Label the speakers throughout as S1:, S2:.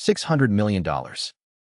S1: $600 million.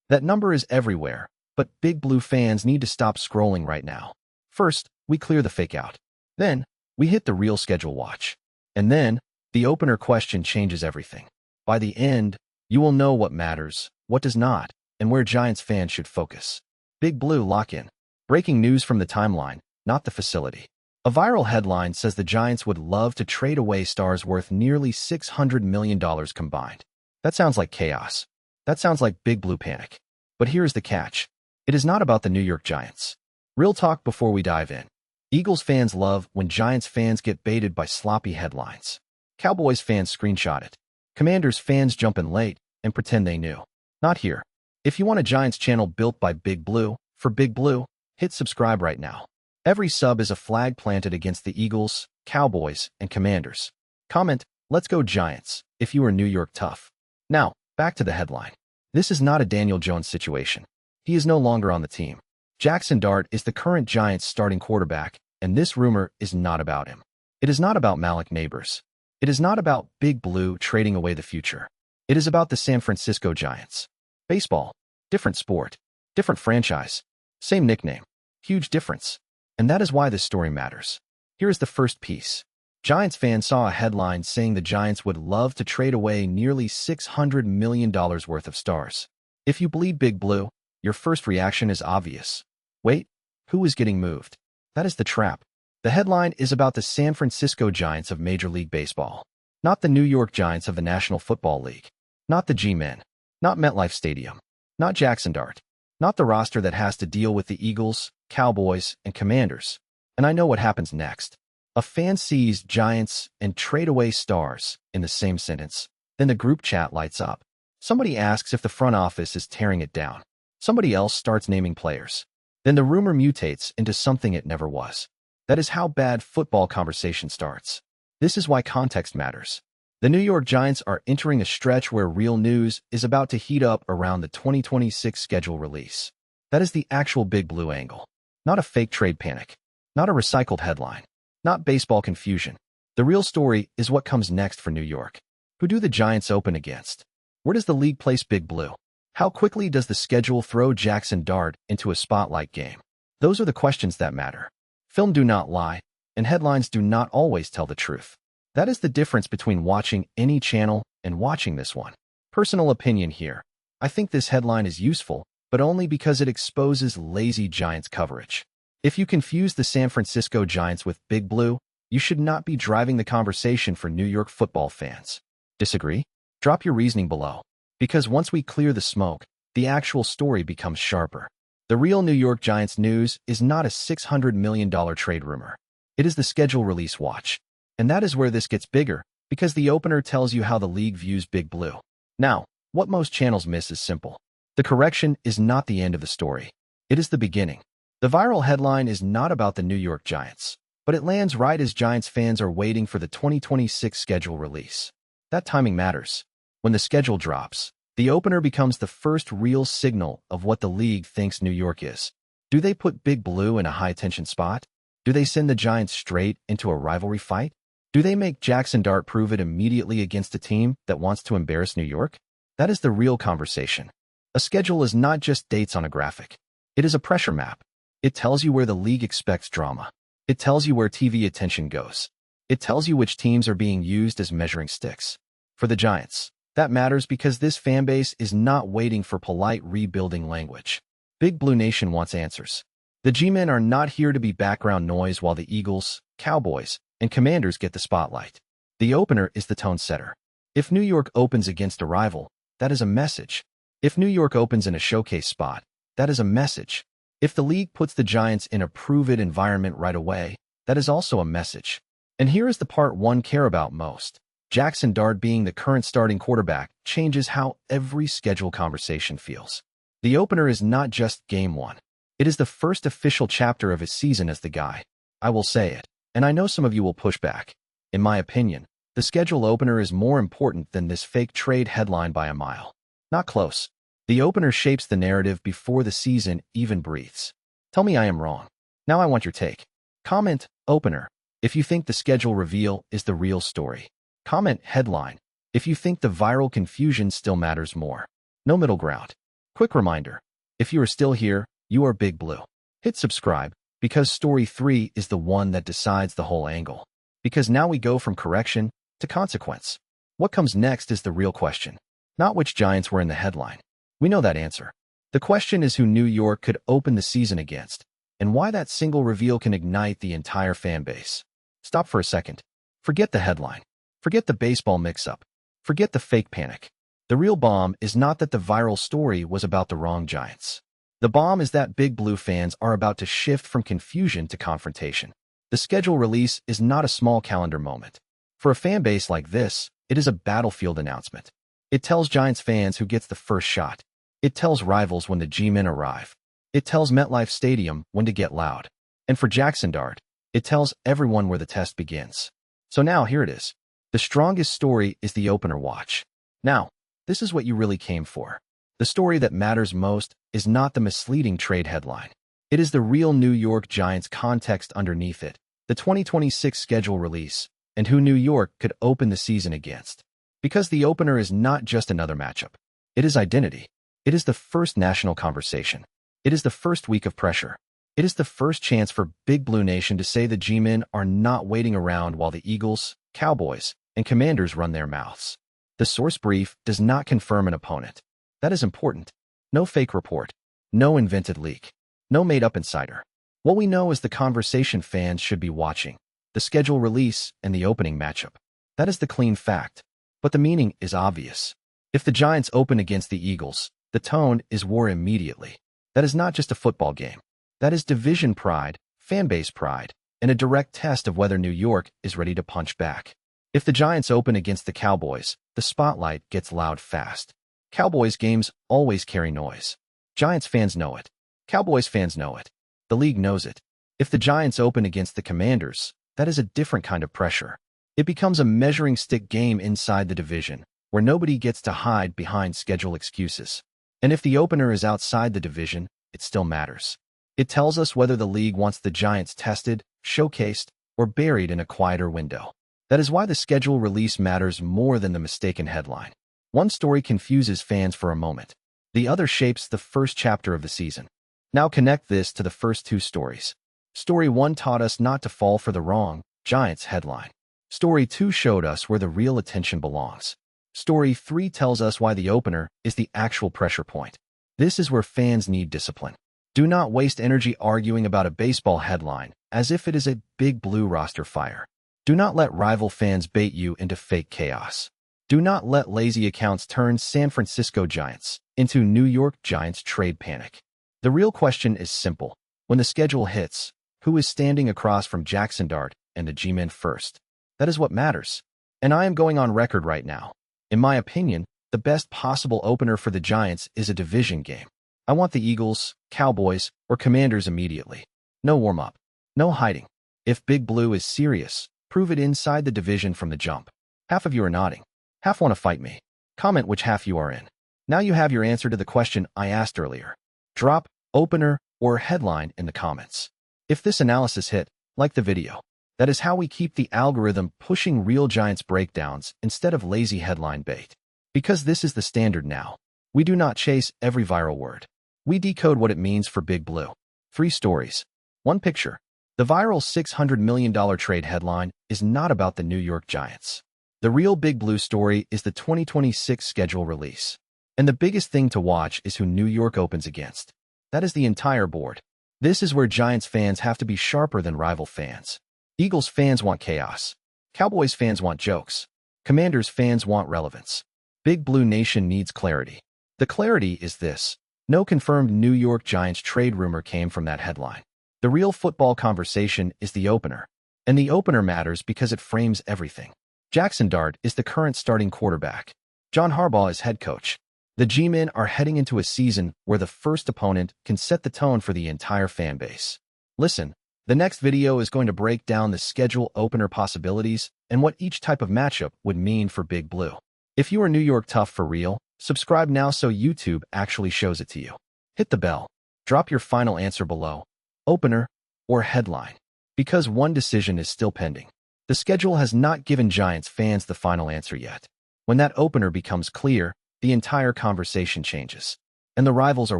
S1: That number is everywhere, but Big Blue fans need to stop scrolling right now. First, we clear the fake out. Then, we hit the real schedule watch. And then, the opener question changes everything. By the end, you will know what matters, what does not, and where Giants fans should focus. Big Blue lock-in. Breaking news from the timeline, not the facility. A viral headline says the Giants would love to trade away stars worth nearly $600 million combined. That sounds like chaos. That sounds like Big Blue panic. But here's the catch. It is not about the New York Giants. Real talk before we dive in. Eagles fans love when Giants fans get baited by sloppy headlines. Cowboys fans screenshot it. Commanders fans jump in late and pretend they knew. Not here. If you want a Giants channel built by Big Blue, for Big Blue, hit subscribe right now. Every sub is a flag planted against the Eagles, Cowboys, and Commanders. Comment, "Let's go Giants," if you are New York tough. Now, back to the headline. This is not a Daniel Jones situation. He is no longer on the team. Jaxson Dart is the current Giants starting quarterback, and this rumor is not about him. It is not about Malik Neighbors. It is not about Big Blue trading away the future. It is about the San Francisco Giants. Baseball. Different sport. Different franchise. Same nickname. Huge difference. And that is why this story matters. Here is the first piece. Giants fans saw a headline saying the Giants would love to trade away nearly $600 million worth of stars. If you bleed Big Blue, your first reaction is obvious. Wait, who is getting moved? That is the trap. The headline is about the San Francisco Giants of Major League Baseball, not the New York Giants of the National Football League, not the G-Men, not MetLife Stadium, not Jaxson Dart, not the roster that has to deal with the Eagles, Cowboys, and Commanders. And I know what happens next. A fan sees Giants and trade away stars in the same sentence. Then the group chat lights up. Somebody asks if the front office is tearing it down. Somebody else starts naming players. Then the rumor mutates into something it never was. That is how bad football conversation starts. This is why context matters. The New York Giants are entering a stretch where real news is about to heat up around the 2026 schedule release. That is the actual Big Blue angle. Not a fake trade panic. Not a recycled headline. Not baseball confusion. The real story is what comes next for New York. Who do the Giants open against? Where does the league place Big Blue? How quickly does the schedule throw Jaxson Dart into a spotlight game? Those are the questions that matter. Film do not lie, and headlines do not always tell the truth. That is the difference between watching any channel and watching this one. Personal opinion here. I think this headline is useful, but only because it exposes lazy Giants coverage. If you confuse the San Francisco Giants with Big Blue, you should not be driving the conversation for New York football fans. Disagree? Drop your reasoning below. Because once we clear the smoke, the actual story becomes sharper. The real New York Giants news is not a $600 million trade rumor. It is the schedule release watch. And that is where this gets bigger, because the opener tells you how the league views Big Blue. Now, what most channels miss is simple. The correction is not the end of the story. It is the beginning. The viral headline is not about the New York Giants, but it lands right as Giants fans are waiting for the 2026 schedule release. That timing matters. When the schedule drops, the opener becomes the first real signal of what the league thinks New York is. Do they put Big Blue in a high-tension spot? Do they send the Giants straight into a rivalry fight? Do they make Jaxson Dart prove it immediately against a team that wants to embarrass New York? That is the real conversation. A schedule is not just dates on a graphic. It is a pressure map. It tells you where the league expects drama. It tells you where TV attention goes. It tells you which teams are being used as measuring sticks. For the Giants, that matters because this fanbase is not waiting for polite rebuilding language. Big Blue Nation wants answers. The G-Men are not here to be background noise while the Eagles, Cowboys, and Commanders get the spotlight. The opener is the tone setter. If New York opens against a rival, that is a message. If New York opens in a showcase spot, that is a message. If the league puts the Giants in a prove-it environment right away, that is also a message. And here is the part one care about most. Jaxson Dart being the current starting quarterback changes how every schedule conversation feels. The opener is not just game one. It is the first official chapter of his season as the guy. I will say it, and I know some of you will push back. In my opinion, the schedule opener is more important than this fake trade headline by a mile. Not close. The opener shapes the narrative before the season even breathes. Tell me I am wrong. Now I want your take. Comment, opener, if you think the schedule reveal is the real story. Comment, headline, if you think the viral confusion still matters more. No middle ground. Quick reminder, if you are still here, you are Big Blue. Hit subscribe, because story 3 is the one that decides the whole angle. Because now we go from correction to consequence. What comes next is the real question. Not which Giants were in the headline. We know that answer. The question is who New York could open the season against, and why that single reveal can ignite the entire fan base. Stop for a second. Forget the headline. Forget the baseball mix-up. Forget the fake panic. The real bomb is not that the viral story was about the wrong Giants. The bomb is that Big Blue fans are about to shift from confusion to confrontation. The schedule release is not a small calendar moment. For a fan base like this, it is a battlefield announcement. It tells Giants fans who gets the first shot. It tells rivals when the G-men arrive. It tells MetLife Stadium when to get loud. And for Jaxson Dart, it tells everyone where the test begins. So now here it is. The strongest story is the opener watch. Now, this is what you really came for. The story that matters most is not the misleading trade headline. It is the real New York Giants context underneath it, the 2026 schedule release, and who New York could open the season against. Because the opener is not just another matchup. It is identity. It is the first national conversation. It is the first week of pressure. It is the first chance for Big Blue Nation to say the G-men are not waiting around while the Eagles, Cowboys, and Commanders run their mouths. The source brief does not confirm an opponent. That is important. No fake report. No invented leak. No made-up insider. What we know is the conversation fans should be watching. The schedule release and the opening matchup. That is the clean fact. But the meaning is obvious. If the Giants open against the Eagles, the tone is war immediately. That is not just a football game. That is division pride, fan base pride, and a direct test of whether New York is ready to punch back. If the Giants open against the Cowboys, the spotlight gets loud fast. Cowboys games always carry noise. Giants fans know it. Cowboys fans know it. The league knows it. If the Giants open against the Commanders, that is a different kind of pressure. It becomes a measuring stick game inside the division, where nobody gets to hide behind schedule excuses. And if the opener is outside the division, it still matters. It tells us whether the league wants the Giants tested, showcased, or buried in a quieter window. That is why the schedule release matters more than the mistaken headline. One story confuses fans for a moment. The other shapes the first chapter of the season. Now connect this to the first two stories. Story 1 taught us not to fall for the wrong Giants headline. Story 2 showed us where the real attention belongs. Story 3 tells us why the opener is the actual pressure point. This is where fans need discipline. Do not waste energy arguing about a baseball headline as if it is a Big Blue roster fire. Do not let rival fans bait you into fake chaos. Do not let lazy accounts turn San Francisco Giants into New York Giants trade panic. The real question is simple. When the schedule hits, who is standing across from Jaxson Dart and the G-men first? That is what matters. And I am going on record right now. In my opinion, the best possible opener for the Giants is a division game. I want the Eagles, Cowboys, or Commanders immediately. No warm-up. No hiding. If Big Blue is serious, prove it inside the division from the jump. Half of you are nodding. Half want to fight me. Comment which half you are in. Now you have your answer to the question I asked earlier. Drop, opener, or headline in the comments. If this analysis hit, like the video. That is how we keep the algorithm pushing real Giants breakdowns instead of lazy headline bait. Because this is the standard now. We do not chase every viral word. We decode what it means for Big Blue. 3 stories. 1 picture. The viral $600 million trade headline is not about the New York Giants. The real Big Blue story is the 2026 schedule release. And the biggest thing to watch is who New York opens against. That is the entire board. This is where Giants fans have to be sharper than rival fans. Eagles fans want chaos. Cowboys fans want jokes. Commanders fans want relevance. Big Blue Nation needs clarity. The clarity is this. No confirmed New York Giants trade rumor came from that headline. The real football conversation is the opener. And the opener matters because it frames everything. Jaxson Dart is the current starting quarterback. John Harbaugh is head coach. The G-men are heading into a season where the first opponent can set the tone for the entire fan base. Listen, the next video is going to break down the schedule opener possibilities and what each type of matchup would mean for Big Blue. If you are New York tough for real, subscribe now so YouTube actually shows it to you. Hit the bell. Drop your final answer below. Opener or headline. Because one decision is still pending. The schedule has not given Giants fans the final answer yet. When that opener becomes clear, the entire conversation changes. And the rivals are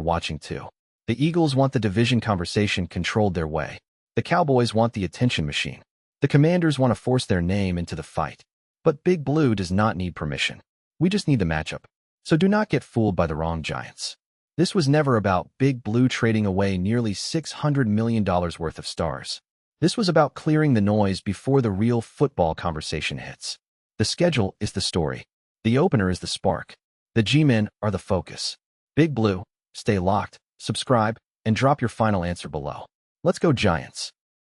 S1: watching too. The Eagles want the division conversation controlled their way. The Cowboys want the attention machine. The Commanders want to force their name into the fight. But Big Blue does not need permission. We just need the matchup. So do not get fooled by the wrong Giants. This was never about Big Blue trading away nearly $600 million worth of stars. This was about clearing the noise before the real football conversation hits. The schedule is the story. The opener is the spark. The G-men are the focus. Big Blue, stay locked, subscribe, and drop your final answer below. Let's go Giants.